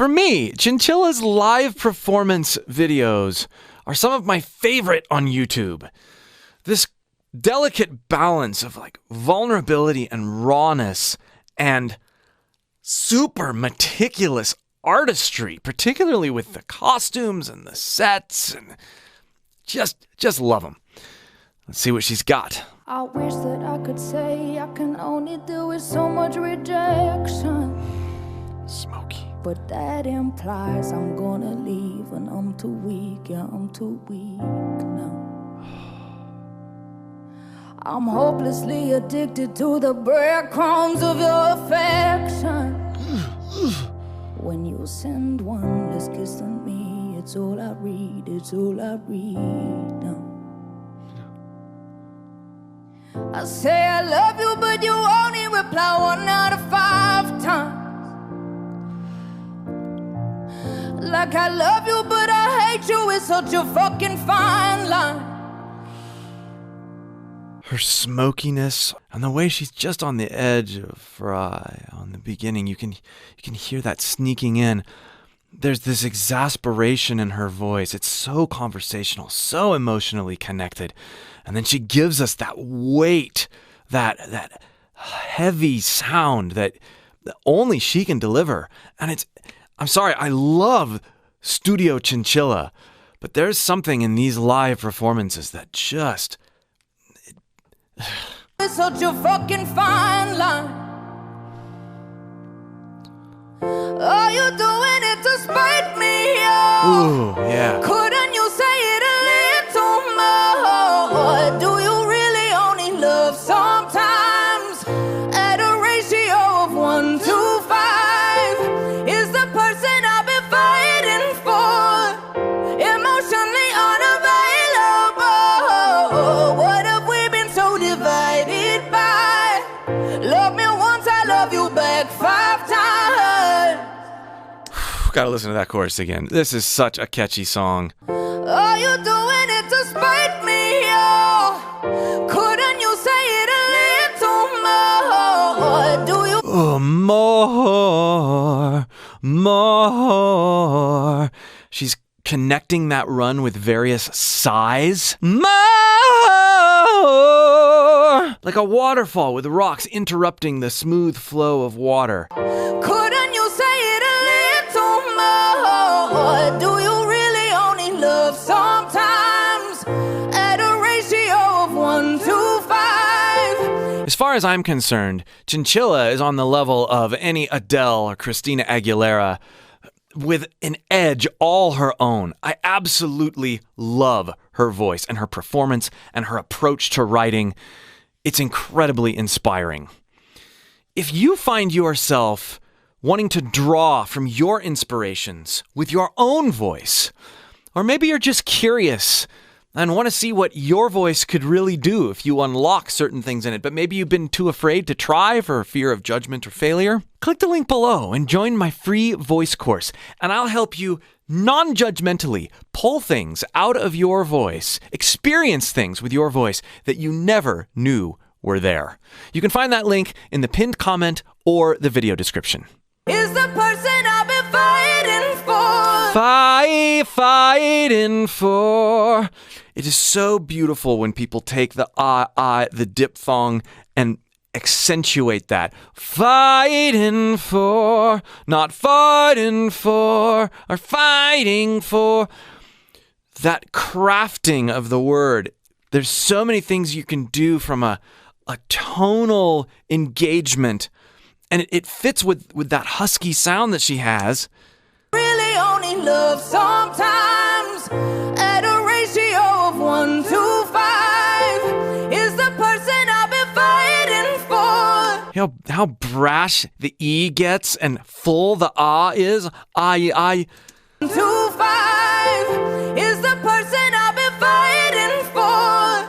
For me, Chinchilla's live performance videos are some of my favorite on YouTube. This delicate balance of like vulnerability and rawness and super meticulous artistry, particularly with the costumes and the sets, and just love them. Let's see what she's got. I wish that I could say I can only deal with so much rejection. Smoky. But that implies I'm gonna leave and I'm too weak, yeah, I'm too weak now. I'm hopelessly addicted to the breadcrumbs of your affection. When you send one less kiss than me, it's all I read, it's all I read now. I say I love you, but you only reply 1 out of 5 times. Like I love you, but I hate you, it's such a fucking fine line. Her smokiness and the way she's just on the edge of fry on the beginning, you can hear that sneaking in. There's this exasperation in her voice. It's so conversational, so emotionally connected. And then she gives us that weight, that heavy sound that only she can deliver. And I'm sorry, I love Studio Chinchilla, but there's something in these live performances that just... It's such a fucking fine line. Are you doing it to spite me? Ooh, yeah. Couldn't you say it a little more? Do you really only love sometimes? At a ratio of 1 to 5 is the person I've been fighting for. Emotionally unavailable. What have we been so divided by? Love me once, I love you back 5 times. Gotta listen to that chorus again. This is such a catchy song. Are you doing it to spite me? Couldn't you say it a little more? Do you? Oh, more. She's connecting that run with various sighs. More! Like a waterfall with rocks interrupting the smooth flow of water. Couldn't you say it a little more? Do you really only love sometimes? At a ratio of 1 to 5. As far as I'm concerned, Chinchilla is on the level of any Adele or Christina Aguilera, with an edge all her own. I absolutely love her voice and her performance and her approach to writing. It's incredibly inspiring. If you find yourself wanting to draw from your inspirations with your own voice, or maybe you're just curious and want to see what your voice could really do if you unlock certain things in it, but maybe you've been too afraid to try for fear of judgment or failure, click the link below and join my free voice course, and I'll help you non-judgmentally pull things out of your voice, experience things with your voice that you never knew were there. You can find that link in the pinned comment or the video description. Is the person I've been fighting for. Fighting for. It is so beautiful when people take the the diphthong and accentuate that. Fighting for, not fighting for, or fighting for. That crafting of the word. There's so many things you can do from a tonal engagement, and it fits with that husky sound that she has. Really only love sometimes. At a ratio of 1 to 5 is the person I've been fighting for. You know how brash the E gets and full the ah is? I. 2 5 is the person I've been fighting for.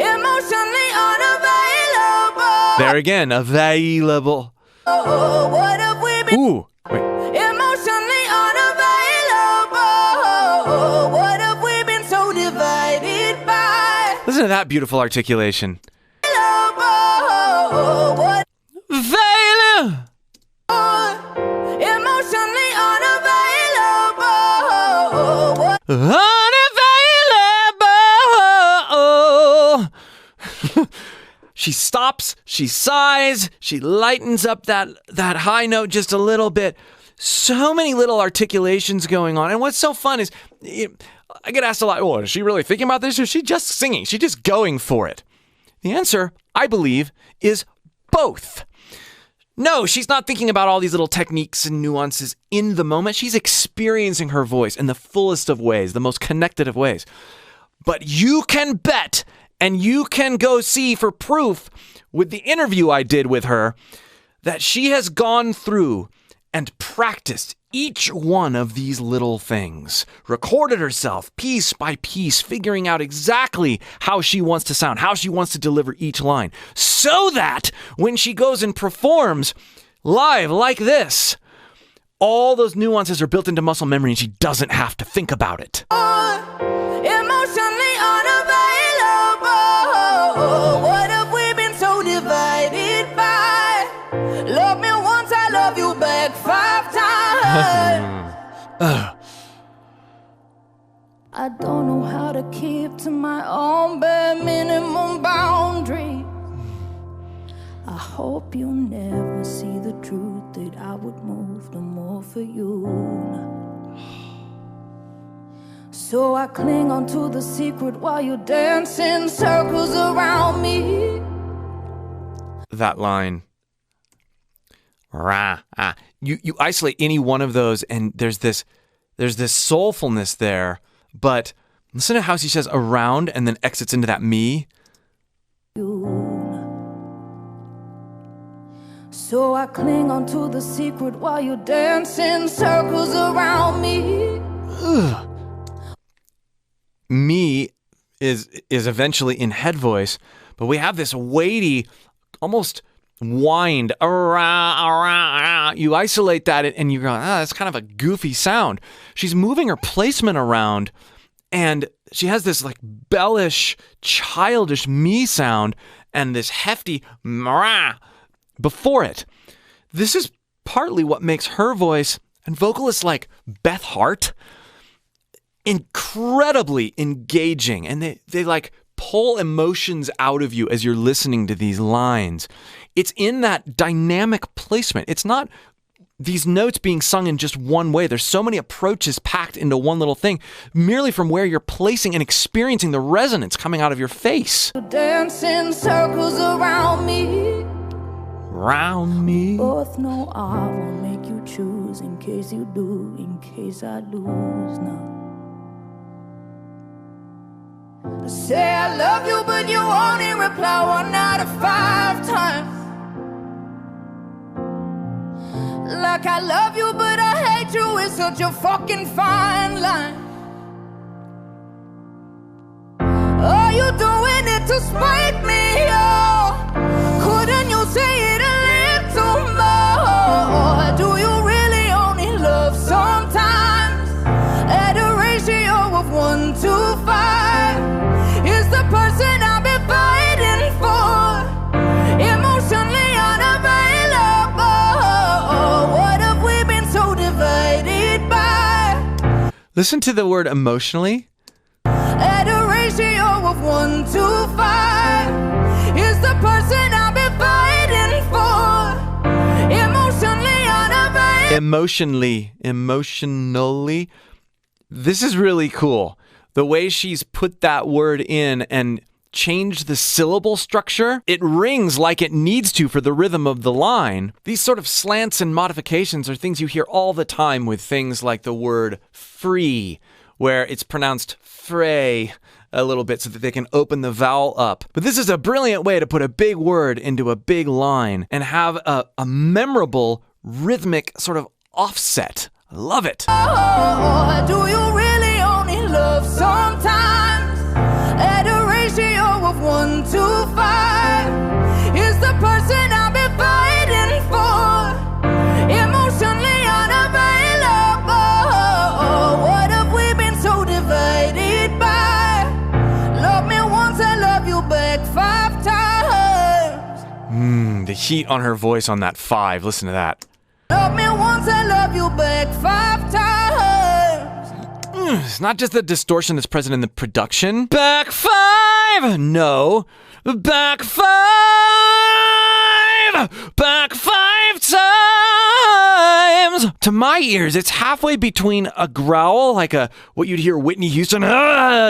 Emotionally unavailable. There again, available. Oh, what have we been? Ooh, wait. Emotionally unavailable. What have we been so divided by? Listen to that beautiful articulation. What? Available. Emotionally unavailable. She stops, she sighs, she lightens up that high note just a little bit. So many little articulations going on. And what's so fun is, I get asked a lot, is she really thinking about this or is she just singing? She's just going for it. The answer, I believe, is both. No, she's not thinking about all these little techniques and nuances in the moment. She's experiencing her voice in the fullest of ways, the most connected of ways. But you can bet, and you can go see for proof with the interview I did with her, that she has gone through and practiced each one of these little things, recorded herself piece by piece, figuring out exactly how she wants to sound, how she wants to deliver each line, so that when she goes and performs live like this, all those nuances are built into muscle memory and she doesn't have to think about it. Emotionally unavailable. What have we been so divided by? Love me once, I love you back 5 times. I don't know how to keep to my own bare minimum boundary. I hope you never see the truth that I would move no more for you. So I cling onto the secret while you dance in circles around me. That line. You isolate any one of those and there's this soulfulness there, but listen to how she says around and then exits into that me. So I cling onto the secret while you dance in circles around me. Ugh. Me is eventually in head voice, but we have this weighty, almost wind. You isolate that and you're going, that's kind of a goofy sound. She's moving her placement around and she has this like bellish, childish me sound and this hefty before it. This is partly what makes her voice and vocalists like Beth Hart incredibly engaging, and they like pull emotions out of you as you're listening to these lines. It's in that dynamic placement. It's not these notes being sung in just one way. There's so many approaches packed into one little thing, merely from where you're placing and experiencing the resonance coming out of your face. Dance in circles around me. Around me. Both know I won't make you choose in case you do, in case I lose now. I say I love you, but you only reply 1 out of 5 times. Like I love you, but I hate you, it's such a fucking fine line. Are you doing it to spite me, oh? Couldn't you say it a little more? Do you really only love sometimes? At a ratio of 1 to 5 is the person I've been fighting for. Emotionally unavailable. What have we been so divided by? Listen to the word emotionally. At a ratio of 1 to 5 is the person I've been fighting for. Emotionally unavailable. Emotionally. This is really cool. The way she's put that word in and changed the syllable structure, it rings like it needs to for the rhythm of the line. These sort of slants and modifications are things you hear all the time with things like the word free, where it's pronounced fray a little bit so that they can open the vowel up. But this is a brilliant way to put a big word into a big line and have a memorable rhythmic sort of offset. I love it. Oh, do you really only love sometimes? At a ratio of 1 to 5 is the person I've been fighting for. Emotionally unavailable. What have we been so divided by? Love me once, I love you back 5 times. The heat on her voice on that 5. Listen to that. Love me once, I love you back 5 times. It's not just the distortion that's present in the production. Back 5! No. back 5 times. To my ears, it's halfway between a growl, like what you'd hear Whitney Houston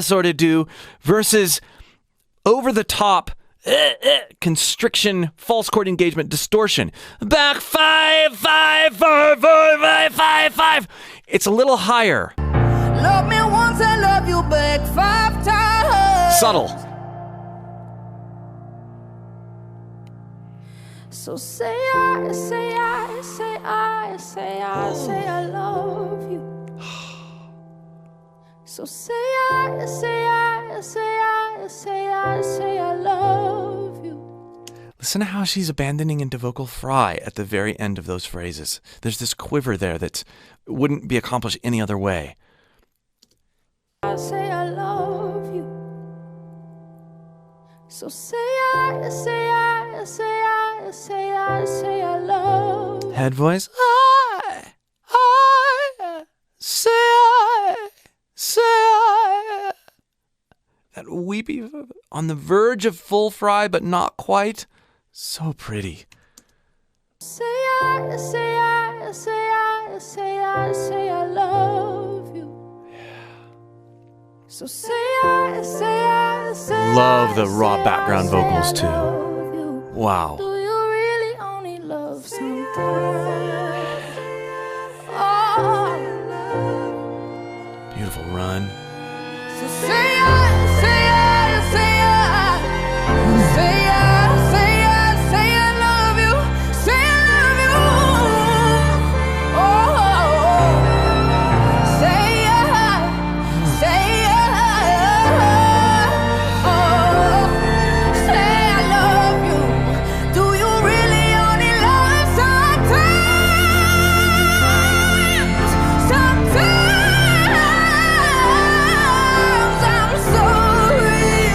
sort of do, versus over the top constriction, false chord engagement, distortion. Back 5, 5, 5, 5, 5, 5, 5. It's a little higher. Love me once and love you back 5 times. Subtle. So say I, say I, say I, say I, say I love you. So say I, say I, say I, say I, say I love you. Listen to how she's abandoning into vocal fry at the very end of those phrases. There's this quiver there that wouldn't be accomplished any other way. I say I love you. So say I, say I, say I, say I, say I love you. Head voice. Say I. That weepy on the verge of full fry, but not quite. So pretty. Say I, say I, say I, say I, say I love you. So say I, say I, say Love I, the raw say background I, vocals say too. I love you. Wow. Do you really only love sometimes? Oh, Beautiful run. so say I, say I, say I, say I, say I, say I love you, say I love you. Oh, say I, say I, say I love you. Do you really only love sometimes? Sometimes I'm sorry.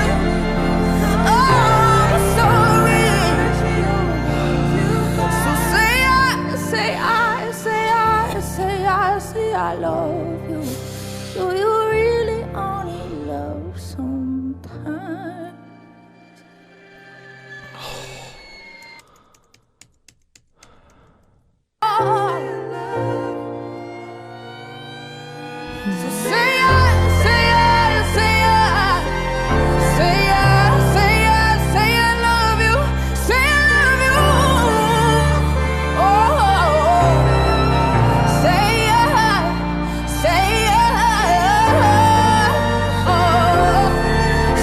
I'm sorry. So say I, say I, say I, say I, say I love you. Do you really only love sometimes? So say I, say I, say I, say I, say I, say I love you, say I love you. Oh, say I, say I,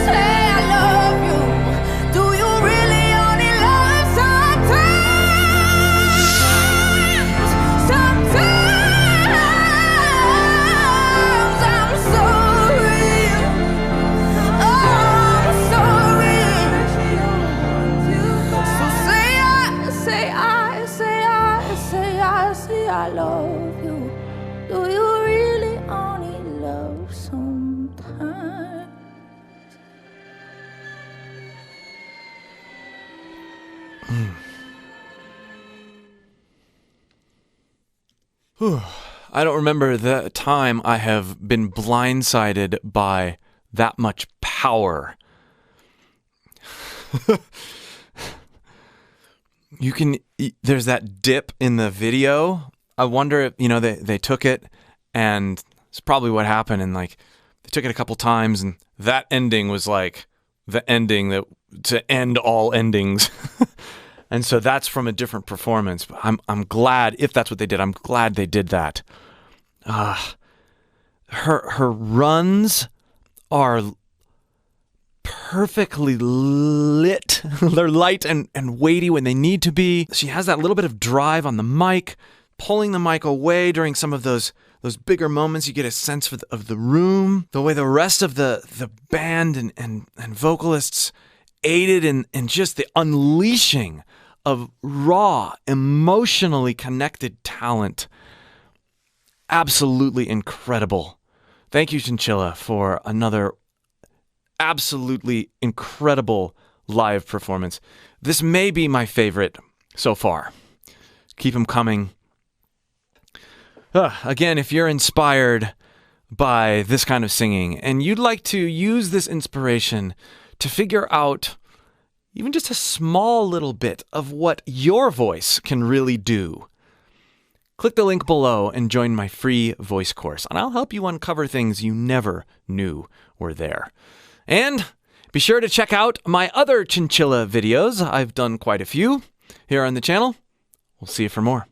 say I love you. Do you really only love sometimes? Sometimes I'm sorry. I'm sorry. So say I, say I, say I, say I, say I love you. Do you really only love sometimes? I don't remember the time I have been blindsided by that much power. There's that dip in the video. I wonder if, they took it and it's probably what happened. And like, they took it a couple times and that ending was like the ending to end all endings. And so that's from a different performance. But I'm glad, if that's what they did, I'm glad they did that. Her runs are perfectly lit. They're light and weighty when they need to be. She has that little bit of drive on the mic, pulling the mic away during some of those bigger moments. You get a sense of the room, the way the rest of the band and vocalists aided in just the unleashing of raw, emotionally connected talent. Absolutely incredible. Thank you, Chinchilla, for another absolutely incredible live performance. This may be my favorite so far. Keep them coming. Again, if you're inspired by this kind of singing and you'd like to use this inspiration to figure out even just a small little bit of what your voice can really do. Click the link below and join my free voice course, and I'll help you uncover things you never knew were there. And be sure to check out my other Chinchilla videos. I've done quite a few here on the channel. We'll see you for more.